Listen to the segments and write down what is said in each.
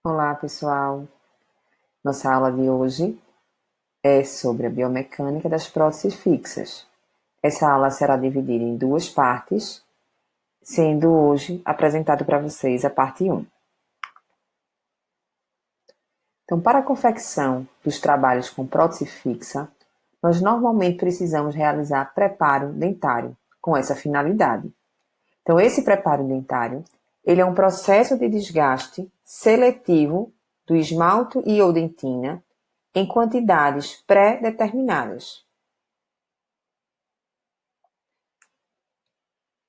Olá, pessoal. Nossa aula de hoje é sobre a biomecânica das próteses fixas. Essa aula será dividida em duas partes, sendo hoje apresentado para vocês a parte 1. Então, para a confecção dos trabalhos com prótese fixa, nós normalmente precisamos realizar preparo dentário com essa finalidade. Então, esse preparo dentário, ele é um processo de desgaste seletivo do esmalte e ou dentina em quantidades pré-determinadas.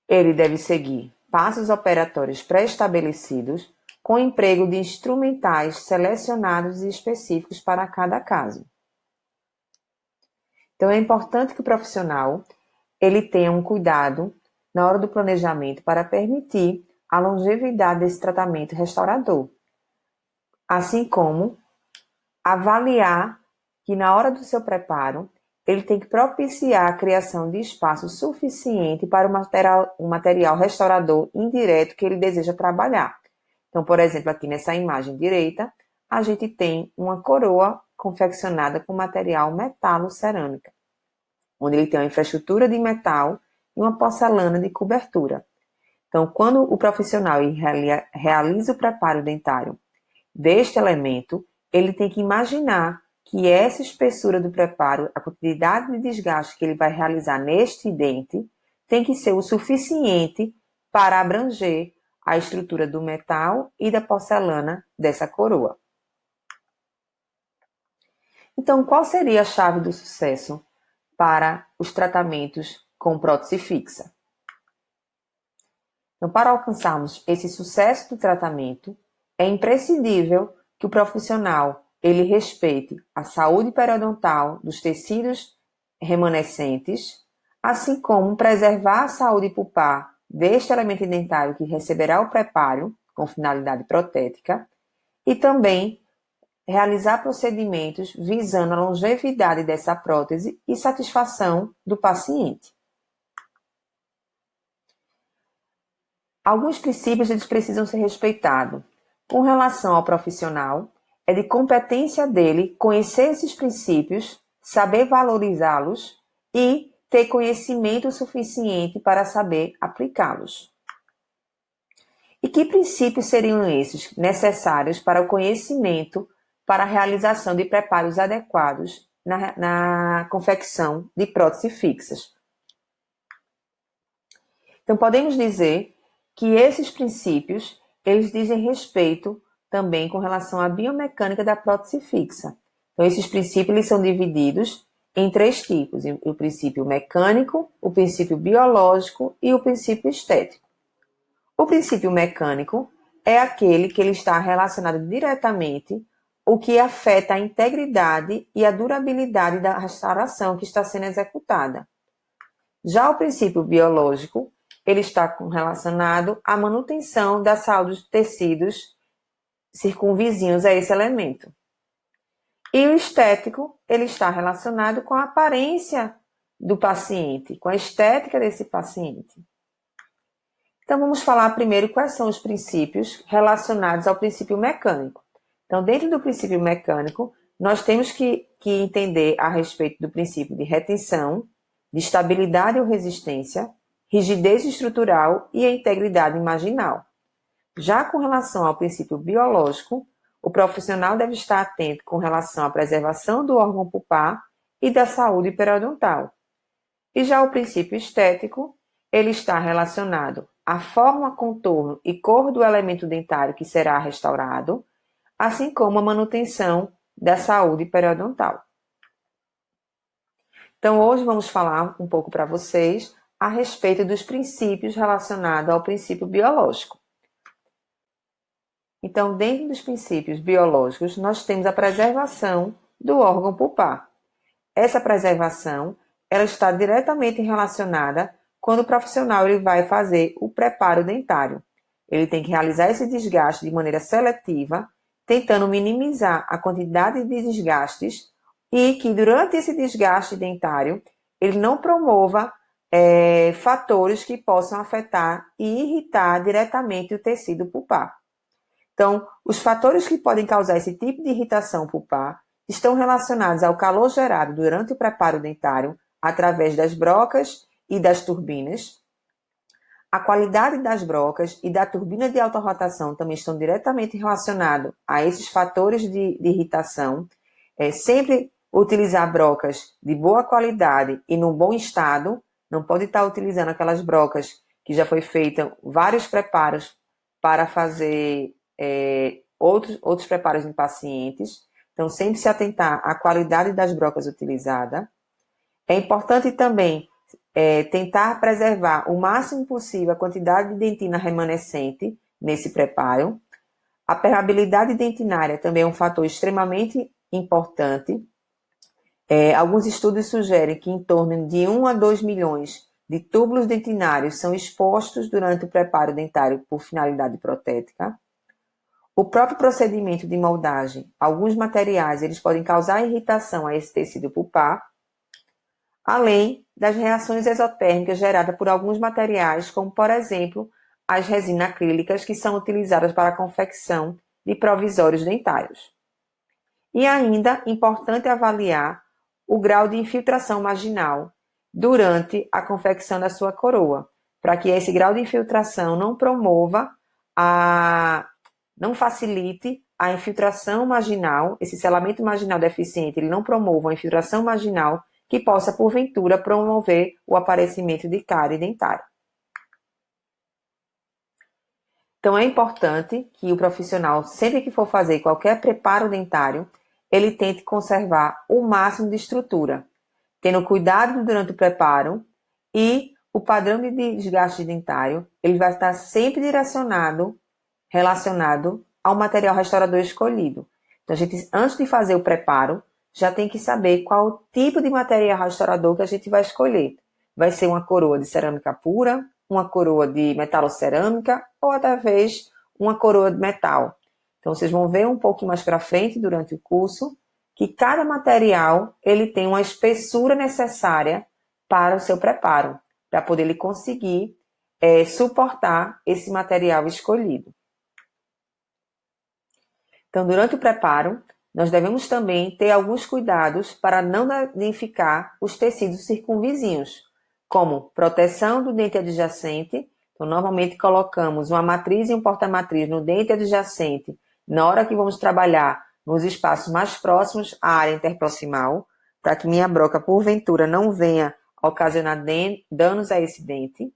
Ele deve seguir passos operatórios pré-estabelecidos com emprego de instrumentais selecionados e específicos para cada caso. Então, é importante que o profissional ele tenha um cuidado na hora do planejamento para permitir a longevidade desse tratamento restaurador, assim como avaliar que na hora do seu preparo ele tem que propiciar a criação de espaço suficiente para o material restaurador indireto que ele deseja trabalhar. Então, por exemplo, aqui nessa imagem direita, a gente tem uma coroa confeccionada com material metalo-cerâmica, onde ele tem uma infraestrutura de metal e uma porcelana de cobertura. Então, quando o profissional realiza o preparo dentário deste elemento, ele tem que imaginar que essa espessura do preparo, a quantidade de desgaste que ele vai realizar neste dente, tem que ser o suficiente para abranger a estrutura do metal e da porcelana dessa coroa. Então, qual seria a chave do sucesso para os tratamentos com prótese fixa? Então, para alcançarmos esse sucesso do tratamento, é imprescindível que o profissional ele respeite a saúde periodontal dos tecidos remanescentes, assim como preservar a saúde pulpar deste elemento dentário que receberá o preparo com finalidade protética e também realizar procedimentos visando a longevidade dessa prótese e satisfação do paciente. Alguns princípios eles precisam ser respeitados. Com relação ao profissional, é de competência dele conhecer esses princípios, saber valorizá-los e ter conhecimento suficiente para saber aplicá-los. E que princípios seriam esses necessários para o conhecimento para a realização de preparos adequados na confecção de próteses fixas? Então, podemos dizer que esses princípios, eles dizem respeito também com relação à biomecânica da prótese fixa. Então, esses princípios eles são divididos em 3 tipos: o princípio mecânico, o princípio biológico e o princípio estético. O princípio mecânico é aquele que ele está relacionado diretamente o que afeta a integridade e a durabilidade da restauração que está sendo executada. Já o princípio biológico ele está relacionado à manutenção da saúde dos tecidos circunvizinhos a esse elemento. E o estético, ele está relacionado com a aparência do paciente, com a estética desse paciente. Então, vamos falar primeiro quais são os princípios relacionados ao princípio mecânico. Então, dentro do princípio mecânico, nós temos que entender a respeito do princípio de retenção, de estabilidade ou resistência, rigidez estrutural e a integridade imaginal. Já com relação ao princípio biológico, o profissional deve estar atento com relação à preservação do órgão pulpar e da saúde periodontal. E já o princípio estético, ele está relacionado à forma, contorno e cor do elemento dentário que será restaurado, assim como a manutenção da saúde periodontal. Então, hoje vamos falar um pouco para vocês a respeito dos princípios relacionados ao princípio biológico. Então, dentro dos princípios biológicos, nós temos a preservação do órgão pulpar. Essa preservação, ela está diretamente relacionada quando o profissional ele vai fazer o preparo dentário. Ele tem que realizar esse desgaste de maneira seletiva, tentando minimizar a quantidade de desgastes e que durante esse desgaste dentário, ele não promova fatores que possam afetar e irritar diretamente o tecido pulpar. Então, os fatores que podem causar esse tipo de irritação pulpar estão relacionados ao calor gerado durante o preparo dentário através das brocas e das turbinas. A qualidade das brocas e da turbina de alta rotação também estão diretamente relacionados a esses fatores de irritação. Sempre utilizar brocas de boa qualidade e num bom estado. Não pode estar utilizando aquelas brocas que já foi feita vários preparos para fazer outros preparos em pacientes. Então, sempre se atentar à qualidade das brocas utilizadas. É importante também tentar preservar o máximo possível a quantidade de dentina remanescente nesse preparo. A permeabilidade dentinária também é um fator extremamente importante. Alguns estudos sugerem que em torno de 1 a 2 milhões de túbulos dentinários são expostos durante o preparo dentário por finalidade protética. O próprio procedimento de moldagem, alguns materiais eles podem causar irritação a esse tecido pulpar, além das reações exotérmicas geradas por alguns materiais, como, por exemplo, as resinas acrílicas que são utilizadas para a confecção de provisórios dentários. E ainda, importante avaliar o grau de infiltração marginal durante a confecção da sua coroa, para que esse grau de infiltração não facilite a infiltração marginal, esse selamento marginal deficiente, ele não promova a infiltração marginal que possa, porventura, promover o aparecimento de cárie dentária. Então, é importante que o profissional, sempre que for fazer qualquer preparo dentário, ele tente conservar o máximo de estrutura, tendo cuidado durante o preparo e o padrão de desgaste dentário, ele vai estar sempre relacionado ao material restaurador escolhido. Então, a gente, antes de fazer o preparo, já tem que saber qual o tipo de material restaurador que a gente vai escolher. Vai ser uma coroa de cerâmica pura, uma coroa de metalocerâmica ou talvez uma coroa de metal. Então, vocês vão ver um pouquinho mais para frente durante o curso que cada material ele tem uma espessura necessária para o seu preparo, para poder ele conseguir suportar esse material escolhido. Então, durante o preparo, nós devemos também ter alguns cuidados para não danificar os tecidos circunvizinhos, como proteção do dente adjacente. Então, normalmente colocamos uma matriz e um porta-matriz no dente adjacente na hora que vamos trabalhar nos espaços mais próximos à área interproximal, para que minha broca, porventura, não venha ocasionar danos a esse dente.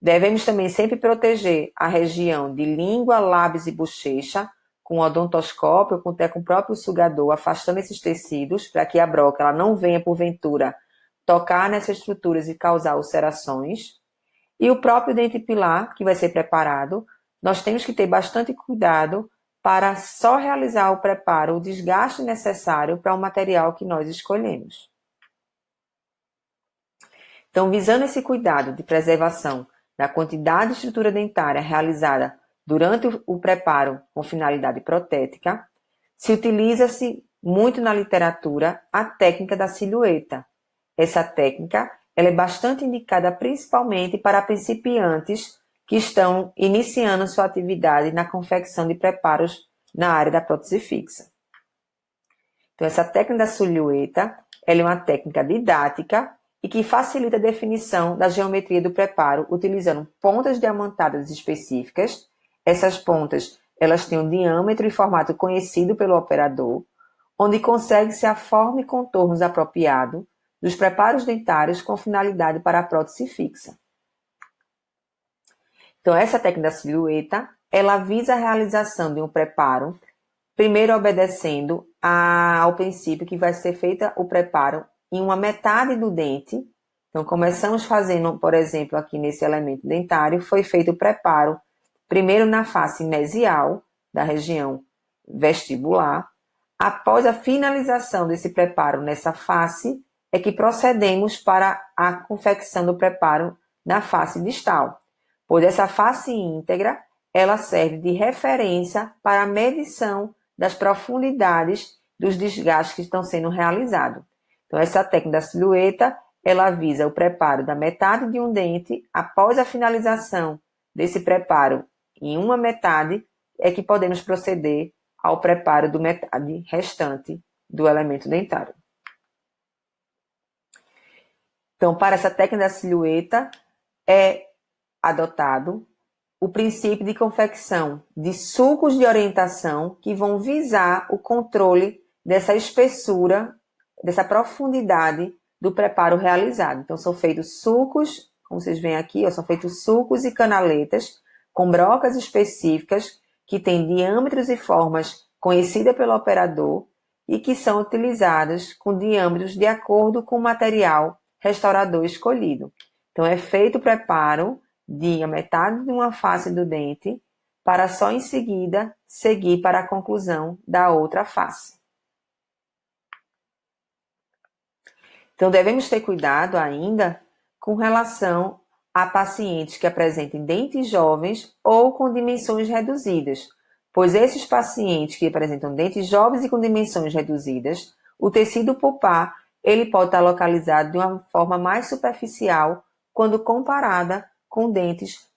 Devemos também sempre proteger a região de língua, lábios e bochecha, com odontoscópio, com o próprio sugador, afastando esses tecidos, para que a broca ela não venha, porventura, tocar nessas estruturas e causar ulcerações. E o próprio dente pilar, que vai ser preparado, nós temos que ter bastante cuidado para só realizar o preparo, o desgaste necessário para o material que nós escolhemos. Então, visando esse cuidado de preservação da quantidade de estrutura dentária realizada durante o preparo com finalidade protética, se utiliza-se muito na literatura a técnica da silhueta. Essa técnica ela é bastante indicada principalmente para principiantes que estão iniciando sua atividade na confecção de preparos na área da prótese fixa. Então, essa técnica da silhueta ela é uma técnica didática e que facilita a definição da geometria do preparo utilizando pontas diamantadas específicas. Essas pontas elas têm um diâmetro e formato conhecido pelo operador, onde consegue-se a forma e contornos apropriados dos preparos dentários com finalidade para a prótese fixa. Então, essa técnica da silhueta, ela visa a realização de um preparo, primeiro obedecendo ao princípio que vai ser feita o preparo em uma metade do dente. Então, começamos fazendo, por exemplo, aqui nesse elemento dentário, foi feito o preparo primeiro na face mesial da região vestibular. Após a finalização desse preparo nessa face, é que procedemos para a confecção do preparo na face distal, pois essa face íntegra ela serve de referência para a medição das profundidades dos desgastes que estão sendo realizados. Então, essa técnica da silhueta, ela visa o preparo da metade de um dente após a finalização desse preparo em uma metade, é que podemos proceder ao preparo do metade restante do elemento dentário. Então, para essa técnica da silhueta, é adotado o princípio de confecção de sulcos de orientação que vão visar o controle dessa espessura, dessa profundidade do preparo realizado. Então, são feitos sulcos, como vocês veem aqui, são feitos sulcos e canaletas com brocas específicas que têm diâmetros e formas conhecidas pelo operador e que são utilizadas com diâmetros de acordo com o material restaurador escolhido. Então, é feito o preparo de a metade de uma face do dente para só em seguida seguir para a conclusão da outra face. Então, devemos ter cuidado ainda com relação a pacientes que apresentem dentes jovens ou com dimensões reduzidas, pois esses pacientes que apresentam dentes jovens e com dimensões reduzidas, o tecido pulpar ele pode estar localizado de uma forma mais superficial quando comparada com dentes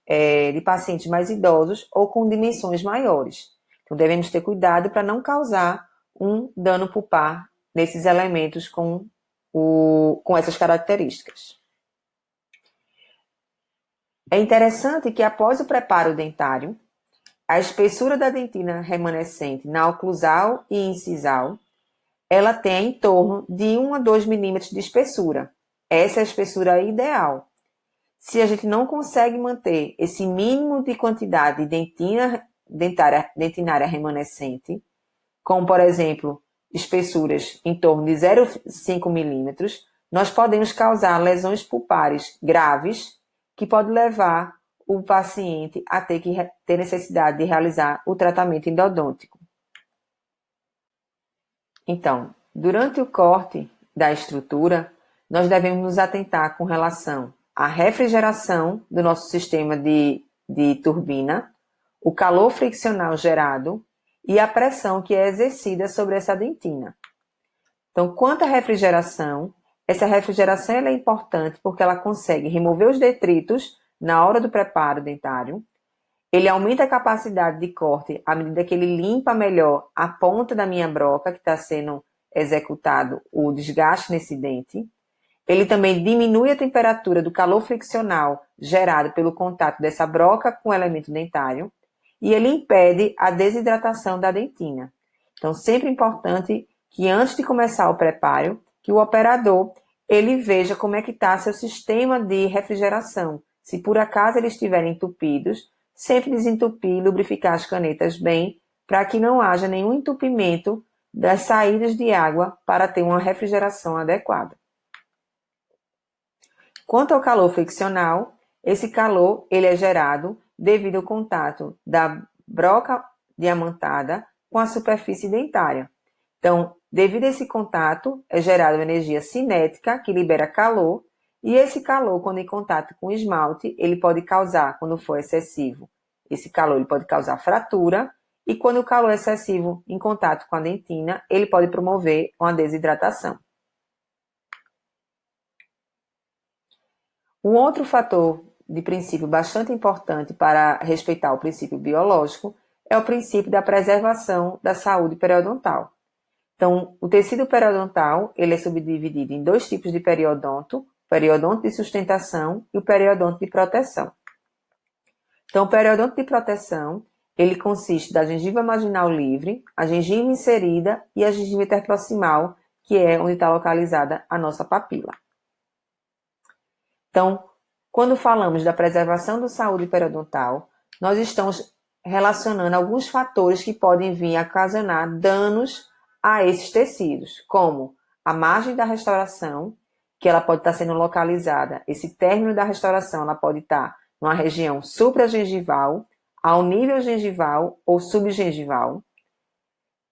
de pacientes mais idosos ou com dimensões maiores. Então, devemos ter cuidado para não causar um dano pulpar nesses elementos com essas características. É interessante que após o preparo dentário, a espessura da dentina remanescente na oclusal e incisal, ela tem em torno de 1 a 2 milímetros de espessura. Essa é a espessura ideal. Se a gente não consegue manter esse mínimo de quantidade de dentinária remanescente, como, por exemplo, espessuras em torno de 0,5 milímetros, nós podemos causar lesões pulpares graves que pode levar o paciente a ter necessidade de realizar o tratamento endodôntico. Então, durante o corte da estrutura, nós devemos nos atentar com relação à refrigeração do nosso sistema de turbina, o calor friccional gerado e a pressão que é exercida sobre essa dentina. Então, quanto à refrigeração, essa refrigeração é importante porque ela consegue remover os detritos na hora do preparo dentário, ele aumenta a capacidade de corte à medida que ele limpa melhor a ponta da minha broca, que está sendo executado o desgaste nesse dente. Ele também diminui a temperatura do calor friccional gerado pelo contato dessa broca com o elemento dentário e ele impede a desidratação da dentina. Então, sempre importante que antes de começar o preparo, que o operador ele veja como é que está seu sistema de refrigeração. Se por acaso eles estiverem entupidos, sempre desentupir e lubrificar as canetas bem, para que não haja nenhum entupimento das saídas de água para ter uma refrigeração adequada. Quanto ao calor friccional, esse calor ele é gerado devido ao contato da broca diamantada com a superfície dentária. Então, devido a esse contato, é gerada uma energia cinética que libera calor, e esse calor, quando em contato com o esmalte, ele pode causar, quando for excessivo, esse calor ele pode causar fratura, e quando o calor é excessivo em contato com a dentina, ele pode promover uma desidratação. Um outro fator de princípio bastante importante para respeitar o princípio biológico é o princípio da preservação da saúde periodontal. Então, o tecido periodontal ele é subdividido em dois tipos de periodonto, o periodonto de sustentação e o periodonto de proteção. Então, o periodonto de proteção ele consiste da gengiva marginal livre, a gengiva inserida e a gengiva interproximal, que é onde está localizada a nossa papila. Então, quando falamos da preservação da saúde periodontal, nós estamos relacionando alguns fatores que podem vir a ocasionar danos a esses tecidos, como a margem da restauração, que ela pode estar sendo localizada, esse término da restauração, ela pode estar numa região supragengival, ao nível gengival ou subgengival.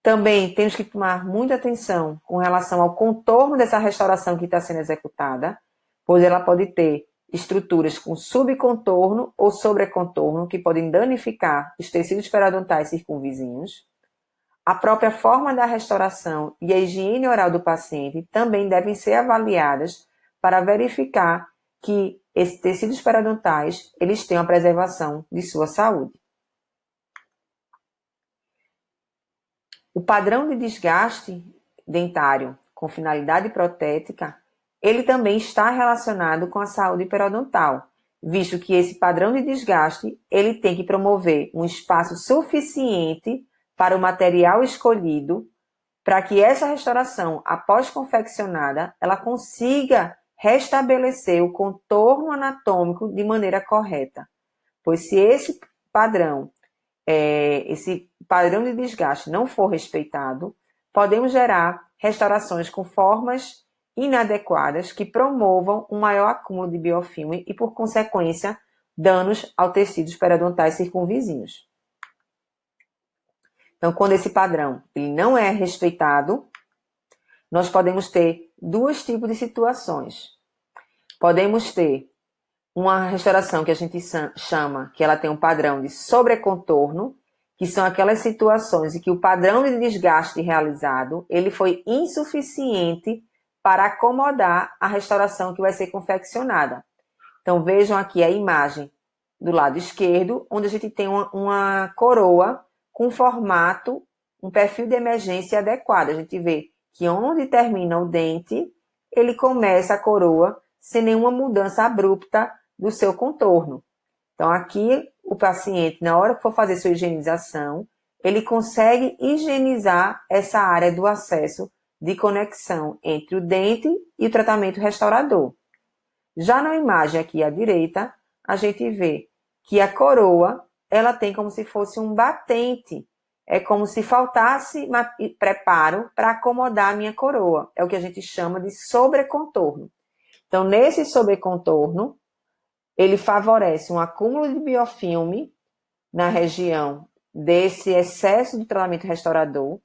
Também temos que tomar muita atenção com relação ao contorno dessa restauração que está sendo executada, pois ela pode ter estruturas com subcontorno ou sobrecontorno que podem danificar os tecidos periodontais circunvizinhos. A própria forma da restauração e a higiene oral do paciente também devem ser avaliadas para verificar que esses tecidos periodontais eles têm a preservação de sua saúde. O padrão de desgaste dentário com finalidade protética, ele também está relacionado com a saúde periodontal, visto que esse padrão de desgaste, ele tem que promover um espaço suficiente para o material escolhido, para que essa restauração, após confeccionada, ela consiga restabelecer o contorno anatômico de maneira correta. Pois se esse padrão de desgaste não for respeitado, podemos gerar restaurações com formas inadequadas que promovam um maior acúmulo de biofilme e, por consequência, danos aos tecidos periodontais circunvizinhos. Então, quando esse padrão ele não é respeitado, nós podemos ter dois tipos de situações. Podemos ter uma restauração que a gente chama que ela tem um padrão de sobrecontorno, que são aquelas situações em que o padrão de desgaste realizado ele foi insuficiente para acomodar a restauração que vai ser confeccionada. Então, vejam aqui a imagem do lado esquerdo, onde a gente tem uma coroa com formato, um perfil de emergência adequado. A gente vê que onde termina o dente, ele começa a coroa sem nenhuma mudança abrupta do seu contorno. Então, aqui, o paciente, na hora que for fazer sua higienização, ele consegue higienizar essa área do acesso de conexão entre o dente e o tratamento restaurador. Já na imagem aqui à direita, a gente vê que a coroa, ela tem como se fosse um batente. É como se faltasse preparo para acomodar a minha coroa. É o que a gente chama de sobrecontorno. Então, nesse sobrecontorno, ele favorece um acúmulo de biofilme na região desse excesso de tratamento restaurador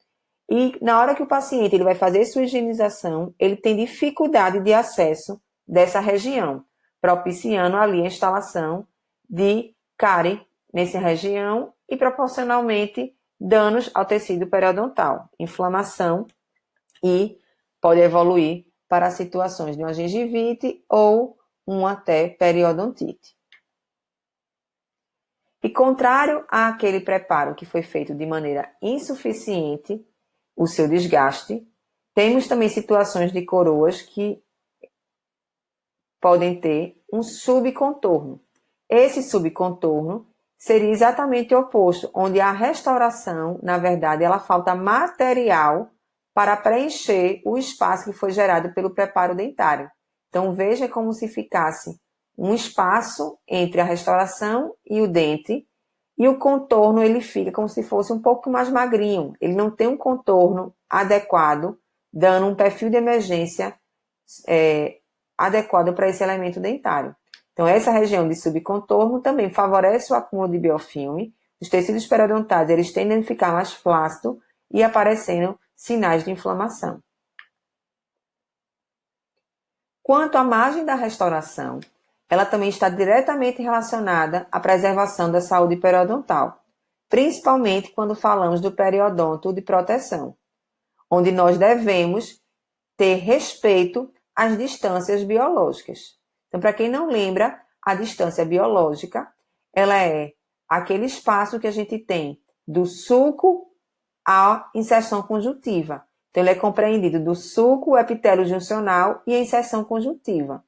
e na hora que o paciente ele vai fazer sua higienização, ele tem dificuldade de acesso dessa região, propiciando ali a instalação de cárie nessa região e proporcionalmente danos ao tecido periodontal, inflamação e pode evoluir para situações de uma gengivite ou até periodontite. E contrário àquele preparo que foi feito de maneira insuficiente, o seu desgaste, temos também situações de coroas que podem ter um subcontorno. Esse subcontorno seria exatamente o oposto, onde a restauração, na verdade, ela falta material para preencher o espaço que foi gerado pelo preparo dentário. Então, veja como se ficasse um espaço entre a restauração e o dente, e o contorno ele fica como se fosse um pouco mais magrinho. Ele não tem um contorno adequado, dando um perfil de emergência adequado para esse elemento dentário. Então, essa região de subcontorno também favorece o acúmulo de biofilme. Os tecidos periodontais eles tendem a ficar mais flácidos e aparecendo sinais de inflamação. Quanto à margem da restauração, ela também está diretamente relacionada à preservação da saúde periodontal, principalmente quando falamos do periodonto de proteção, onde nós devemos ter respeito às distâncias biológicas. Então, para quem não lembra, a distância biológica, ela é aquele espaço que a gente tem do sulco à inserção conjuntiva. Então, ele é compreendido do sulco, o epitélio juncional e a inserção conjuntiva.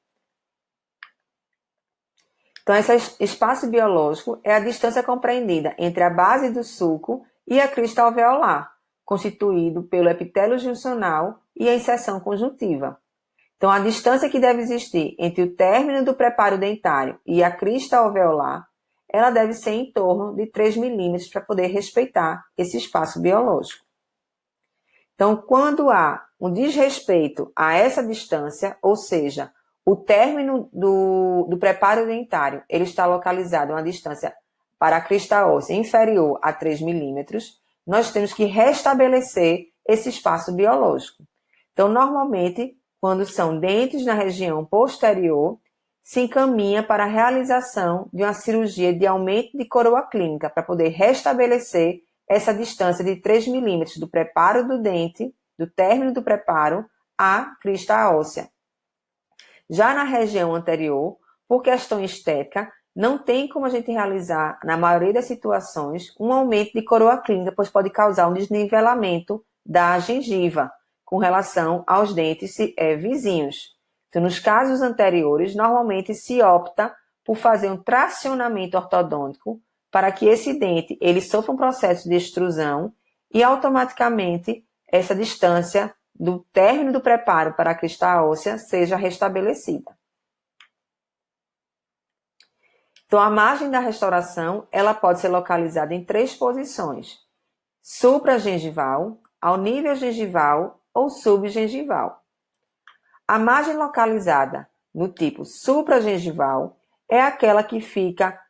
Então, esse espaço biológico é a distância compreendida entre a base do sulco e a crista alveolar, constituído pelo epitélio juncional e a inserção conjuntiva. Então, a distância que deve existir entre o término do preparo dentário e a crista alveolar, ela deve ser em torno de 3 milímetros para poder respeitar esse espaço biológico. Então, quando há um desrespeito a essa distância, ou seja, o término do preparo dentário, ele está localizado a uma distância para a crista óssea inferior a 3 milímetros, nós temos que restabelecer esse espaço biológico. Então, normalmente, quando são dentes na região posterior, se encaminha para a realização de uma cirurgia de aumento de coroa clínica para poder restabelecer essa distância de 3 milímetros do preparo do dente, do término do preparo, à crista óssea. Já na região anterior, por questão estética, não tem como a gente realizar, na maioria das situações, um aumento de coroa clínica, pois pode causar um desnivelamento da gengiva com relação aos dentes vizinhos. Então, nos casos anteriores, normalmente se opta por fazer um tracionamento ortodôntico para que esse dente ele sofra um processo de extrusão e automaticamente essa distância do término do preparo para a crista óssea seja restabelecida. Então, a margem da restauração ela pode ser localizada em 3 posições: supragengival, ao nível gengival ou subgengival. A margem localizada no tipo supragengival é aquela que fica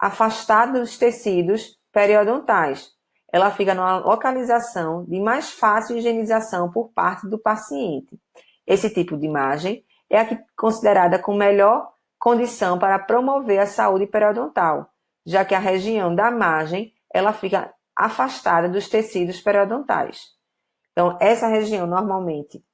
afastada dos tecidos periodontais. Ela fica numa localização de mais fácil higienização por parte do paciente. Esse tipo de margem é a que é considerada com melhor condição para promover a saúde periodontal, já que a região da margem ela fica afastada dos tecidos periodontais. Então, essa região, normalmente,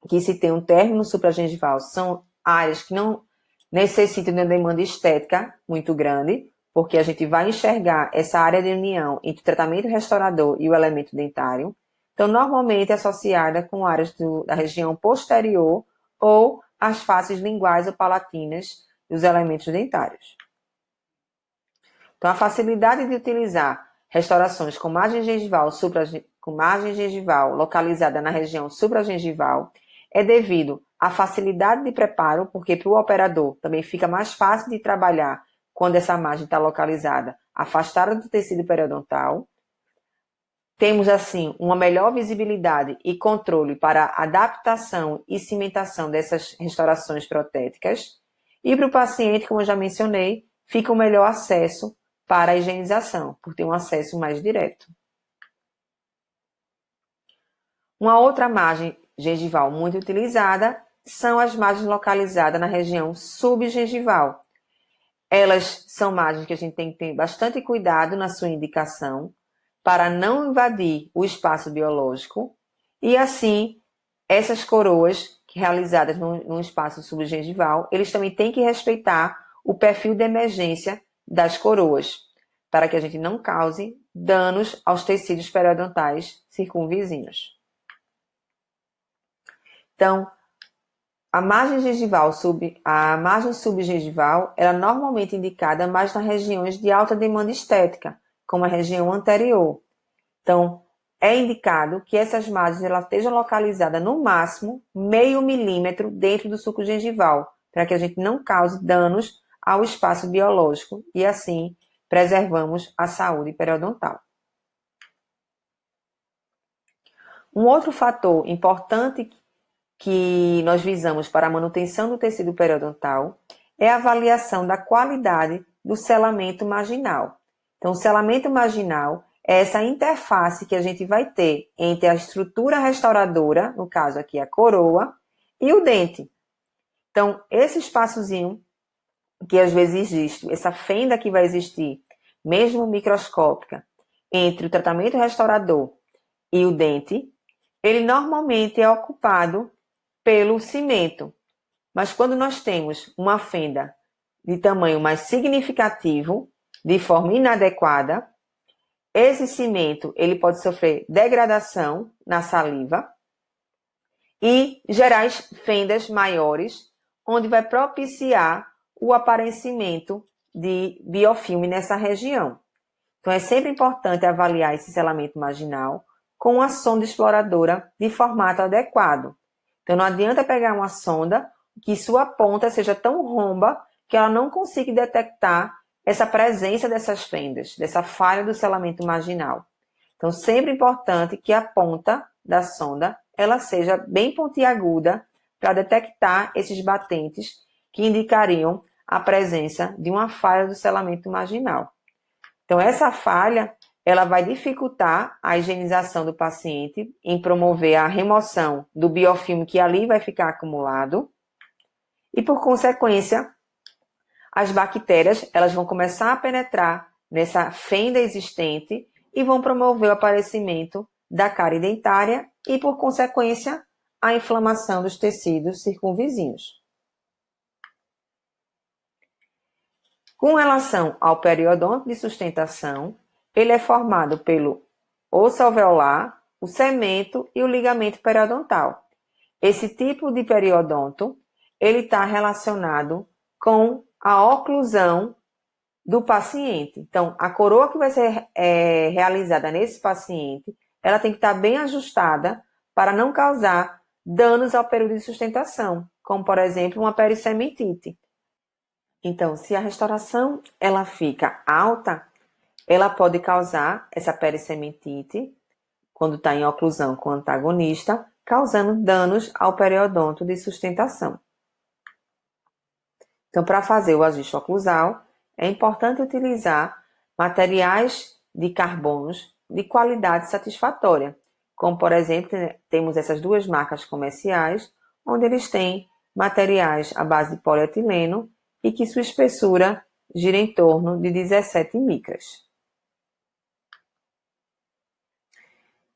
que se tem um término supragengival, são áreas que não necessitam de uma demanda estética muito grande, porque a gente vai enxergar essa área de união entre o tratamento restaurador e o elemento dentário. Então, normalmente é associada com áreas da região posterior ou as faces linguais ou palatinas dos elementos dentários. Então, a facilidade de utilizar restaurações com margem gengival, localizada na região supragengival é devido à facilidade de preparo, porque para o operador também fica mais fácil de trabalhar quando essa margem está localizada afastada do tecido periodontal. Temos, assim, uma melhor visibilidade e controle para a adaptação e cimentação dessas restaurações protéticas. E para o paciente, como eu já mencionei, fica um melhor acesso para a higienização, por ter um acesso mais direto. Uma outra margem gengival muito utilizada são as margens localizadas na região subgengival. Elas são margens que a gente tem que ter bastante cuidado na sua indicação para não invadir o espaço biológico e, assim, essas coroas realizadas num espaço subgengival, eles também têm que respeitar o perfil de emergência das coroas, para que a gente não cause danos aos tecidos periodontais circunvizinhos. Então, a margem subgengival ela é normalmente indicada mais nas regiões de alta demanda estética, como a região anterior. Então, é indicado que essas margens elas estejam localizadas no máximo 0,5 milímetro dentro do sulco gengival, para que a gente não cause danos ao espaço biológico e, assim, preservamos a saúde periodontal. Um outro fator importante que nós visamos para a manutenção do tecido periodontal é a avaliação da qualidade do selamento marginal. Então, o selamento marginal é essa interface que a gente vai ter entre a estrutura restauradora, no caso aqui a coroa, e o dente. Então, esse espaçozinho que às vezes existe, essa fenda que vai existir, mesmo microscópica, entre o tratamento restaurador e o dente, ele normalmente é ocupado pelo cimento. Mas quando nós temos uma fenda de tamanho mais significativo, de forma inadequada, esse cimento ele pode sofrer degradação na saliva e gerar fendas maiores, onde vai propiciar o aparecimento de biofilme nessa região. Então, é sempre importante avaliar esse selamento marginal com uma sonda exploradora de formato adequado. Então, não adianta pegar uma sonda que sua ponta seja tão romba que ela não consiga detectar essa presença dessas fendas, dessa falha do selamento marginal. Então, sempre importante que a ponta da sonda ela seja bem pontiaguda para detectar esses batentes que indicariam a presença de uma falha do selamento marginal. Então, essa falha ela vai dificultar a higienização do paciente em promover a remoção do biofilme que ali vai ficar acumulado e, por consequência, as bactérias elas vão começar a penetrar nessa fenda existente e vão promover o aparecimento da cárie dentária e, por consequência, a inflamação dos tecidos circunvizinhos. Com relação ao periodonto de sustentação, ele é formado pelo osso alveolar, o cemento e o ligamento periodontal. Esse tipo de periodonto, ele está relacionado com a oclusão do paciente. Então, a coroa que vai ser realizada nesse paciente, ela tem que estar bem ajustada para não causar danos ao período de sustentação, como, por exemplo, uma pericemitite. Então, se a restauração ela fica alta, ela pode causar essa pericemitite, quando está em oclusão com o antagonista, causando danos ao periodonto de sustentação. Então, para fazer o ajuste oclusal, é importante utilizar materiais de carbonos de qualidade satisfatória, como, por exemplo, temos essas duas marcas comerciais, onde eles têm materiais à base de polietileno e que sua espessura gira em torno de 17 micras.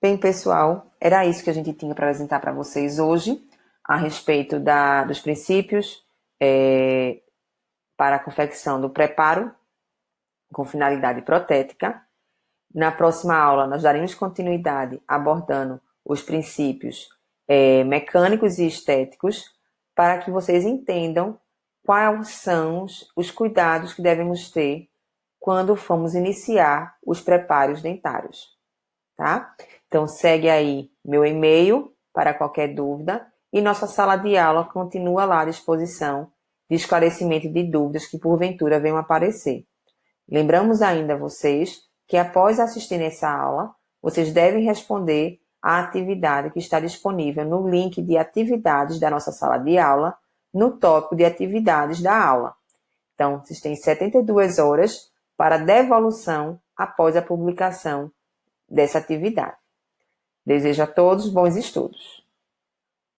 Bem, pessoal, era isso que a gente tinha para apresentar para vocês hoje a respeito dos princípios para a confecção do preparo com finalidade protética. Na próxima aula, nós daremos continuidade abordando os princípios mecânicos e estéticos para que vocês entendam quais são os cuidados que devemos ter quando formos iniciar os preparos dentários, tá? Então, segue aí meu e-mail para qualquer dúvida e nossa sala de aula continua lá à disposição de esclarecimento de dúvidas que porventura venham aparecer. Lembramos ainda a vocês que após assistir essa aula, vocês devem responder à atividade que está disponível no link de atividades da nossa sala de aula, no tópico de atividades da aula. Então, vocês têm 72 horas para devolução após a publicação dessa atividade. Desejo a todos bons estudos.